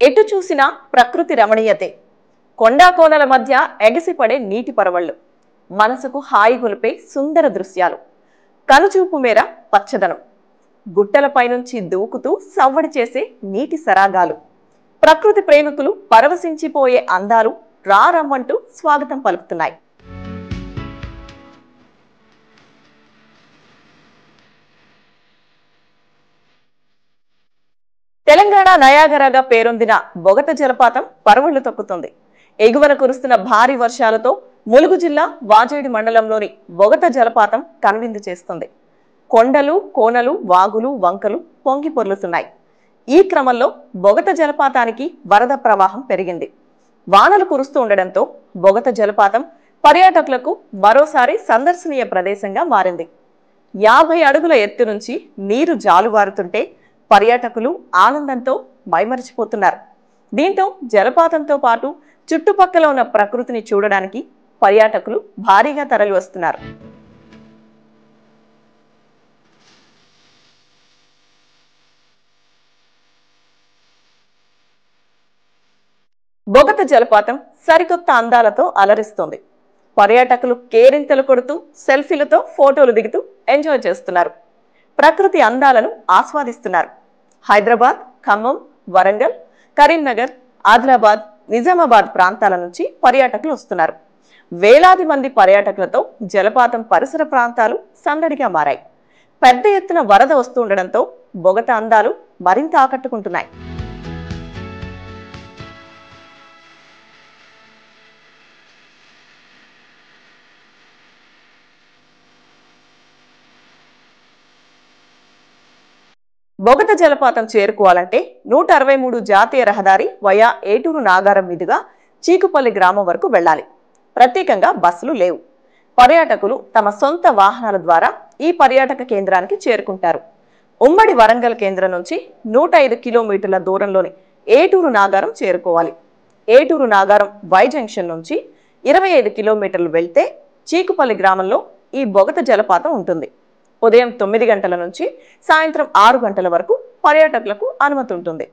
ఎటు చూసినా ప్రకృతి రమణీయతే. కొండా కోనల మధ్య ఎగసిపడే నీటి పరవళ్లు, మనసుకు హాయి గొలిపే సుందర దృశ్యాలు, కనుచూపు మేర పచ్చదనం, గుట్టలపైనుంచి దూకుతూ సవ్వడి చేసే నీటి సరాగాలు, ప్రకృతి ప్రేమికులు పరవశించిపోయే అందాలు రారమ్మంటూ స్వాగతం పలుకుతున్నాయి. తెలంగాణ నయాగరాగా పేరొందిన బొగత జలపాతం పరవళ్లు తొక్కుతుంది. ఎగువన కురుస్తున్న భారీ వర్షాలతో ములుగు జిల్లా వాజేడి మండలంలోని బొగత జలపాతం కనువిందు చేస్తుంది. కొండలు, కోనలు, వాగులు, వంకలు పొంగి పొర్లుతున్నాయి. ఈ క్రమంలో బొగత జలపాతానికి వరద ప్రవాహం పెరిగింది. వానలు కురుస్తూ ఉండడంతో బొగత జలపాతం పర్యాటకులకు మరోసారి సందర్శనీయ ప్రదేశంగా మారింది. 50 అడుగుల ఎత్తు నుంచి నీరు జాలువారుతుంటే పర్యాటకులు ఆనందంతో మైమరిచిపోతున్నారు. దీంతో జలపాతంతో పాటు చుట్టుపక్కల ఉన్న ప్రకృతిని చూడడానికి పర్యాటకులు భారీగా తరలి వస్తున్నారు. బొగత జలపాతం సరికొత్త అందాలతో అలరిస్తోంది. పర్యాటకులు కేరింతలు కొడుతూ సెల్ఫీలతో ఫోటోలు దిగుతూ ఎంజాయ్ చేస్తున్నారు. ప్రకృతి అందాలను ఆస్వాదిస్తున్నారు. హైదరాబాద్, ఖమ్మం, వరంగల్, కరీంనగర్, ఆదిలాబాద్, నిజామాబాద్ ప్రాంతాల నుంచి పర్యాటకులు వస్తున్నారు. వేలాది మంది పర్యాటకులతో జలపాతం పరిసర ప్రాంతాలు సందడిగా మారాయి. పెద్ద ఎత్తున వరద వస్తుండడంతో బొగత అందాలు మరింత ఆకట్టుకుంటున్నాయి. బొగత జలపాతం చేరుకోవాలంటే 163 జాతీయ రహదారి వయా ఏటూరు నాగారం మీదుగా చీకుపల్లి గ్రామం వరకు వెళ్లాలి. ప్రత్యేకంగా బస్సులు లేవు. పర్యాటకులు తమ సొంత వాహనాల ద్వారా ఈ పర్యాటక కేంద్రానికి చేరుకుంటారు. ఉమ్మడి వరంగల్ కేంద్రం నుంచి 105 కిలోమీటర్ల దూరంలోని ఏటూరు నాగారం చేరుకోవాలి. ఏటూరు నాగారం వై జంక్షన్ నుంచి 25 కిలోమీటర్లు వెళ్తే చీకుపల్లి గ్రామంలో ఈ బొగత జలపాతం ఉంటుంది. ఉదయం 9 గంటల నుంచి సాయంత్రం 6 గంటల వరకు పర్యాటకులకు అనుమతి ఉంటుంది.